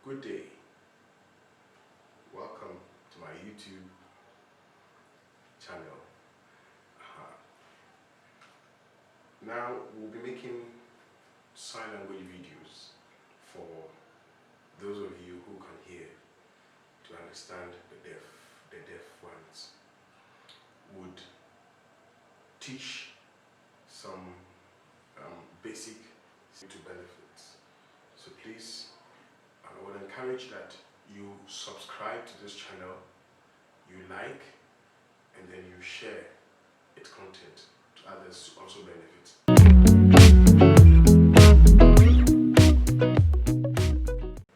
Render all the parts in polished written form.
Good day. Welcome to my YouTube channel. Now we'll be making sign language videos for those of you who can hear, to understand the deaf ones. Would teach some basic to benefits. So please, I would encourage that you subscribe to this channel, you like, and then you share its content to others to also benefit.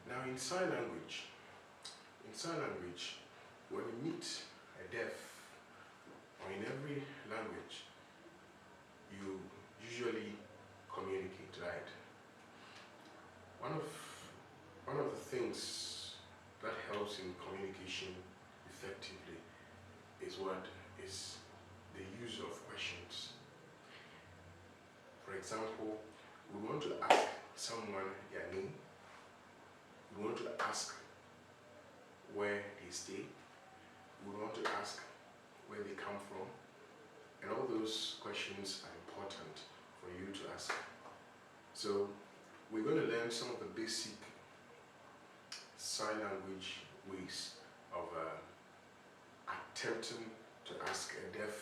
Now in sign language, when you meet a deaf, or in every language, you usually communicate, right? One of the things that helps in communication effectively is the use of questions. For example, we want to ask someone their name. We want to ask where they stay. We want to ask where they come from. And all those questions are important for you to ask. So we're going to learn some of the basic sign language ways of attempting to ask a deaf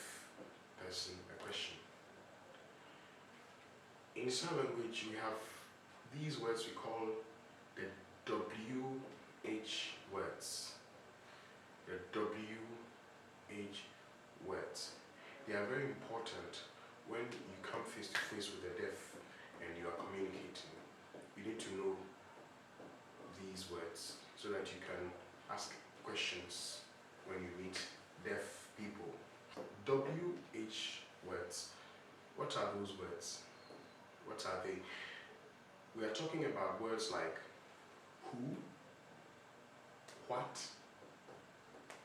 person a question. In sign language, we have these words we call the WH words. The WH words. They are very important when you come face to face with a deaf and you are communicating. You need to know these words so that you can ask questions when you meet deaf people. WH words. What are those words? What are they? We are talking about words like who, what,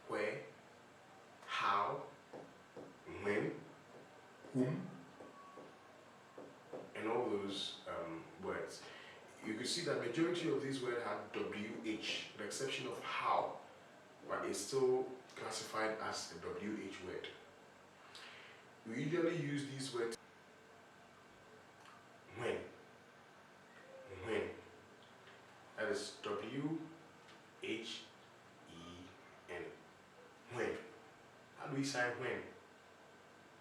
where, how, when, whom, and all those words. You can see that majority of these words have WH, the exception of how, but it's still classified as a WH word. We usually use these words when. That is WHEN. When. How do we say when?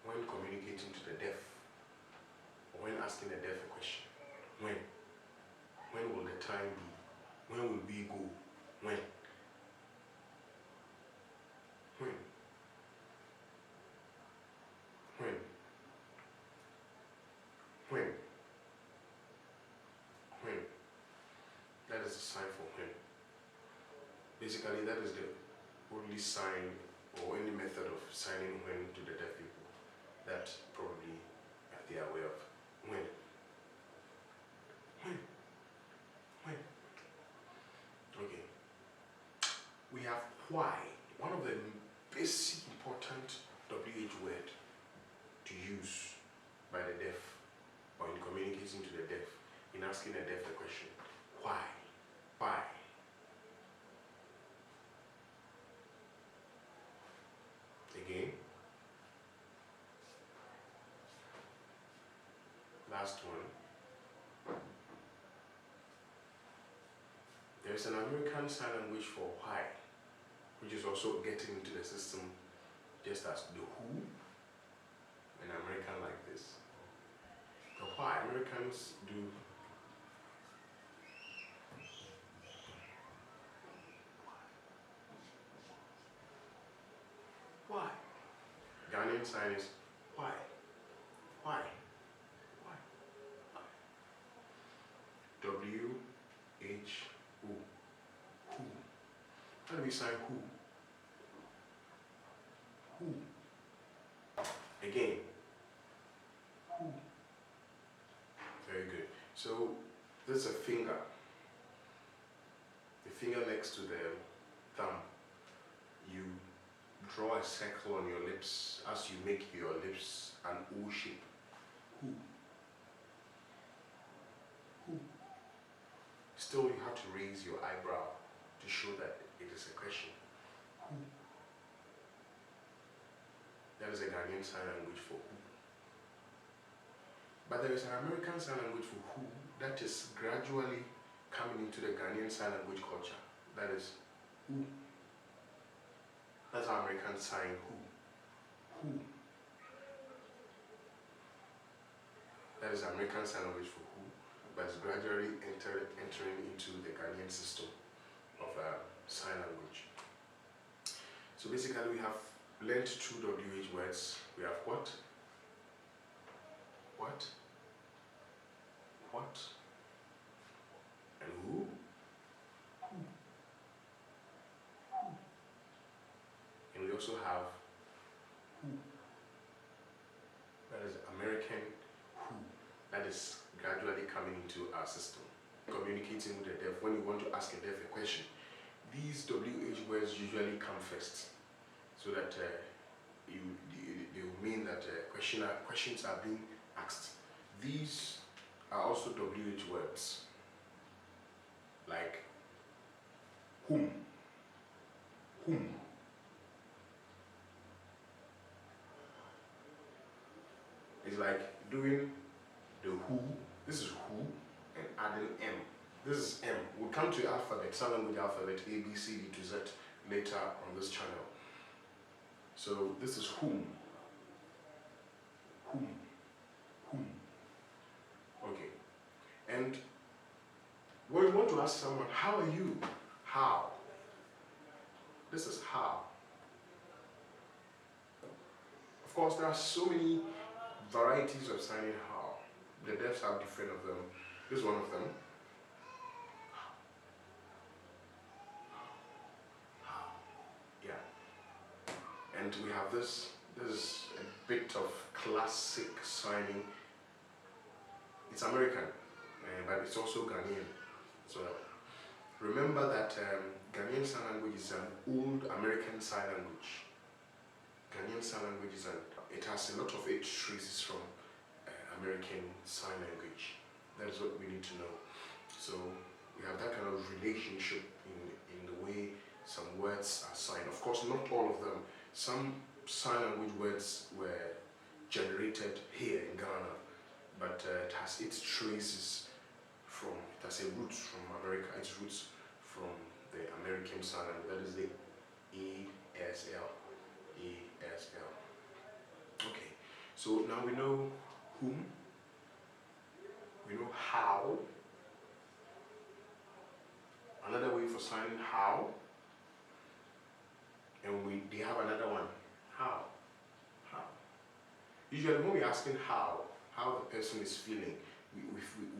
When communicating to the deaf, or when asking the deaf a question. When? When will the time be? When will we go? When? When? When? When? When? That is the sign for when. Basically, that is the only sign or any method of signing when to the deaf people that probably they are aware of. When? When? When? Okay. We have why. One of the basic important WH word to use by the deaf, or in communicating to the deaf, in asking a deaf a question. Why? Why? Again. Last one. There is an American sign language for why, which is also getting into the system just as the who, an American like this. The why, Americans do why. Ghanaian sign is why. Why? Why? W-H-O. Who. How do we sign who? Who. Again. Who. Very good. So this is a finger. The finger next to the thumb. You draw a circle on your lips as you make your lips an O shape. Who. Who. still you have to raise your eyebrow to show that it is a question. Who? That is a Ghanaian sign language for who. But there is an American sign language for who that is gradually coming into the Ghanaian sign language culture. That is who. That's our American sign who. Who. That is American sign language for who, but it's gradually entering into the Ghanaian system of sign language. So basically we have learned two WH words. We have what? What? What? And who? Who? Who? And we also have who. That is American who. That is gradually coming into our system. Communicating with the deaf, when you want to ask a deaf a question, these WH words usually come first, so that they will mean that questions are being asked. These are also WH words, like whom, whom. It's like doing the who, this is who, and adding M. This is M. We'll come to alphabet, sign language alphabet, A, B, C, D to Z later on this channel. So this is whom. Whom. Whom. Okay. And when you want to ask someone, how are you? How. This is how. Of course, there are so many varieties of signing how. The deafs have different of them. This is one of them. And we have this is a bit of classic signing. It's American, but it's also Ghanaian. So remember that Ghanaian Sign Language is an old American sign language. Ghanaian Sign Language it has a lot of its traces from American Sign Language. That is what we need to know. So we have that kind of relationship in the way some words are signed. Of course, not all of them. Some sign language words were generated here in Ghana, but it has its traces from, it has a roots from America, its roots from the American sign language. That is the ESL. ESL. Okay, so now we know whom, we know how. Another way for signing how, and they have another one, how. How. Usually when we're asking how the person is feeling,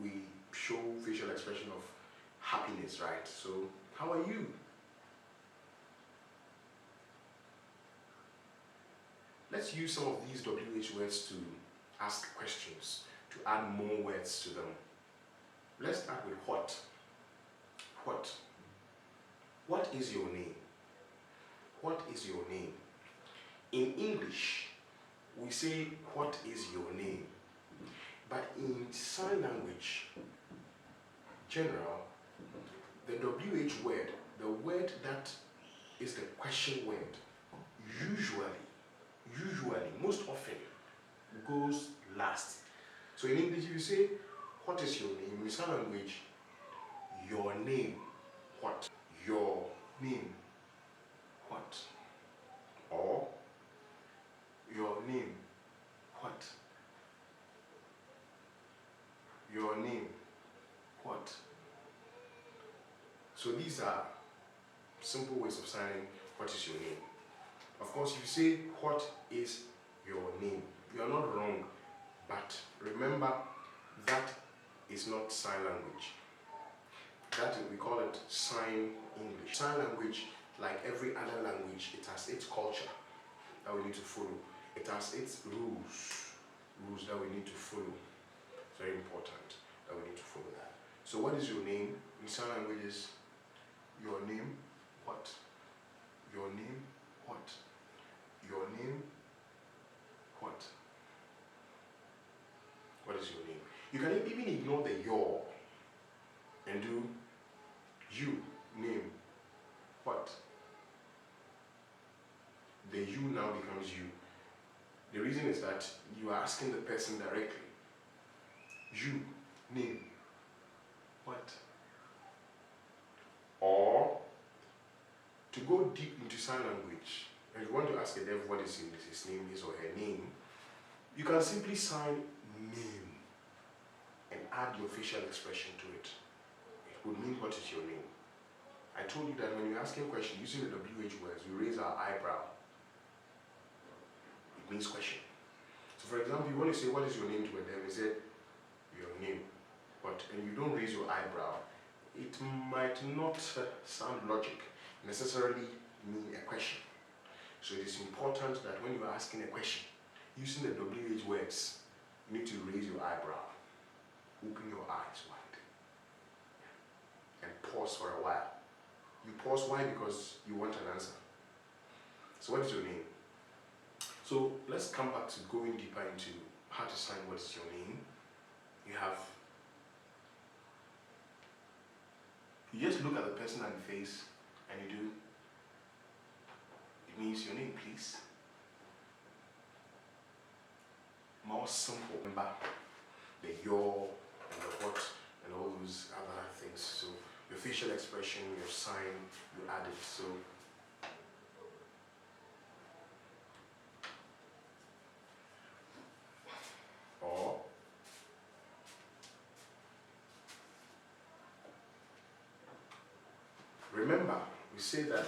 we show facial expression of happiness, right? So, how are you? Let's use some of these WH words to ask questions, to add more words to them. Let's start with what. What? What is your name? What is your name? In English, we say, what is your name? But in sign language, general, the WH word, the word that is the question word, usually, most often, goes last. So in English, if you say, what is your name? In sign language, your name, what? Your name, what? Or, your name, what? Your name, what? So these are simple ways of signing what is your name. Of course, if you say, what is your name? You are not wrong, but remember, that is not sign language. That we call it sign English. Sign language, like every other language, it has its culture that we need to follow. It has its rules that we need to follow. It's very important that we need to follow that. So what is your name? In sign language is your name, what? Your name, what? Your name, what? What is your name? You can even ignore the your and do is you? The reason is that you are asking the person directly. You, name, what? Or to go deep into sign language, and you want to ask a deaf what is his name, his or her name, you can simply sign name and add your facial expression to it. It would mean what is your name. I told you that when you're asking a question using the WH words, we raise our eyebrow. It means question. So for example, you want to say what is your name to a deaf, you say your name, and you don't raise your eyebrow, it might not sound logic, necessarily mean a question. So it is important that when you are asking a question, using the WH words, you need to raise your eyebrow, open your eyes wide, and pause for a while. You pause, why? Because you want an answer. So what is your name? So let's come back to going deeper into how to sign what is your name. You just look at the person at the face and you do, it means your name, please. More simple. Remember the your and the what and all those other things. So your facial expression, your sign, you add it. So or remember, we say that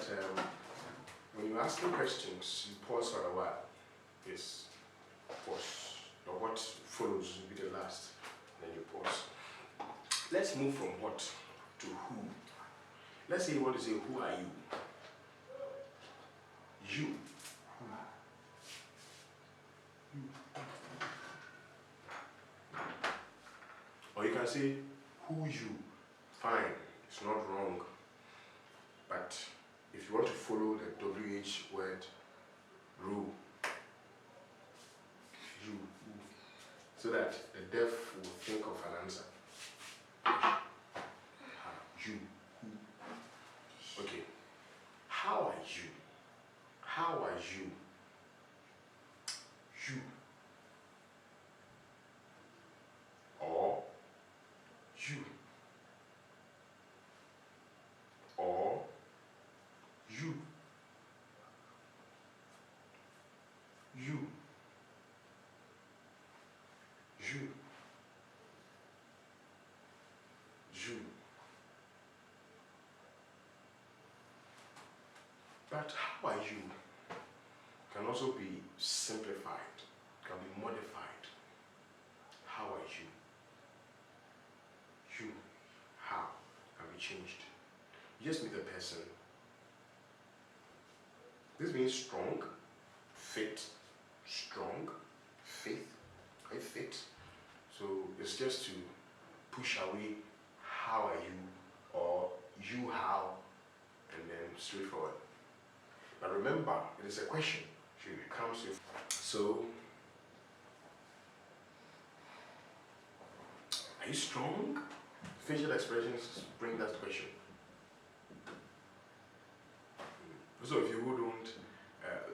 when you're asking questions, you pause for a while. Yes, pause. Or what follows will be the last. Then you pause. Let's move from what to who. Let's say you want to say, who are you? You. Who? Or you can say, who you. Fine, it's not wrong. But if you want to follow the WH word rule, you, so that the deaf will think of an answer. You, who? Okay. How are you? How are you? You. Or you. Or you. You. You. You. But how are you can also be simplified, can be modified. How are you? You. How can be changed. You just meet the person. This means strong, fit, strong, faith, I fit. So it's just to push away how are you or you how, and then straightforward. But remember, it is a question. It comes with. So, are you strong? Facial expressions bring that question. Those of you who don't,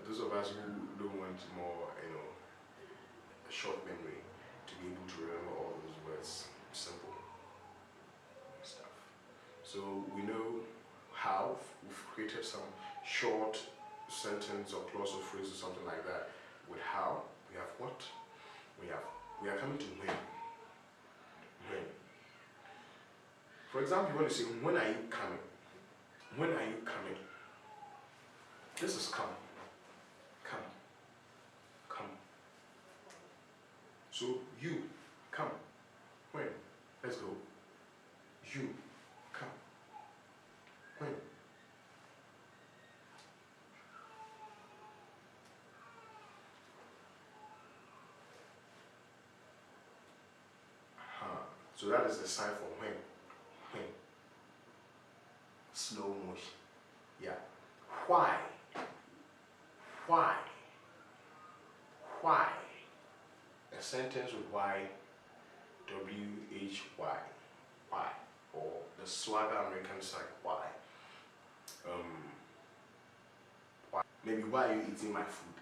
those of us who don't want more, a short memory to be able to remember all those words, simple stuff. So we know how we've created some short sentence or clause or phrase or something like that. With how, we have what? We are coming to when. When. For example, you want to say, when are you coming? When are you coming? This is come. Come. Come. So you come. When? Let's go. You come. When? So that is the sign for when. When. Slow motion. Yeah. Why? Why? Why? A sentence with why, W-H-Y. Why? Or the swagger American sign, why? Why? Maybe why are you eating my food?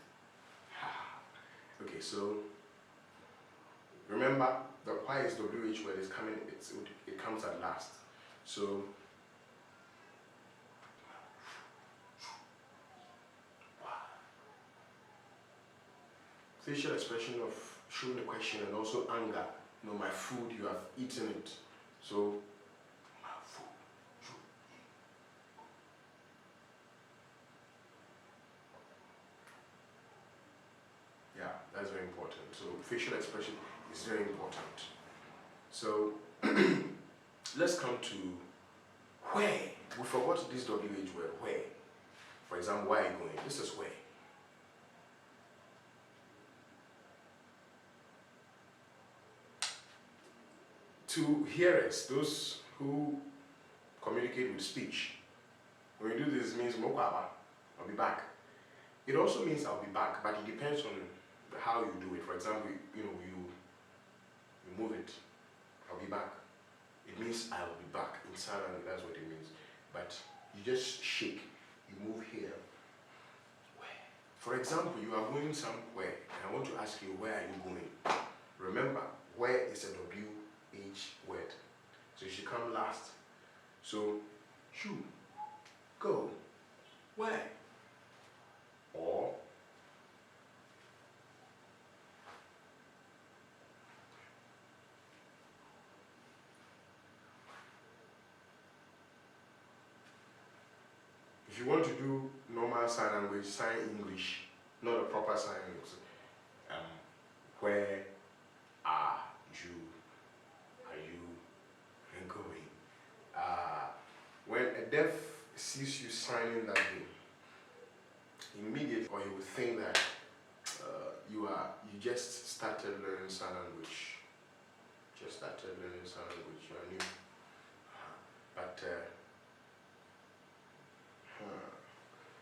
Okay, so remember the why is WH word is coming, it comes at last. So facial expression of showing the question and also anger. You know, my food, you have eaten it. So my food. Yeah, that's very important. So facial expression is very important. So let's come to where. We forgot this WH word, where. For example, where are you going? This is where. To hearers, those who communicate with speech, when you do this, it means Mokwaba, I'll be back. It also means I'll be back, but it depends on how you do it. For example, you move it, I'll be back. It means I'll be back. In sign language, that's what it means. But you just shake, you move here. Where? For example, you are going somewhere, and I want to ask you, where are you going? Remember, where is a WH word. So it should come last. So, you go. Where? Or if you want to do normal sign language, sign English, not a proper sign language. Where are you? Are you going? When a deaf sees you signing that way, immediately, or he will think that you just started learning sign language. Just started learning sign language. You are new, but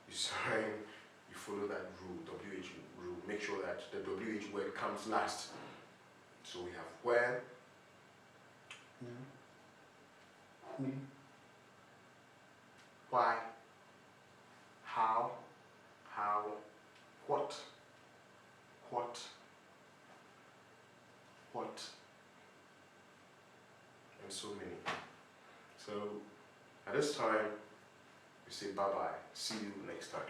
you sign. You follow that rule, WH rule. Make sure that the WH word comes last. So we have where, who, whom, why, how, what, and so many. So at this time, we say bye-bye. See you next time.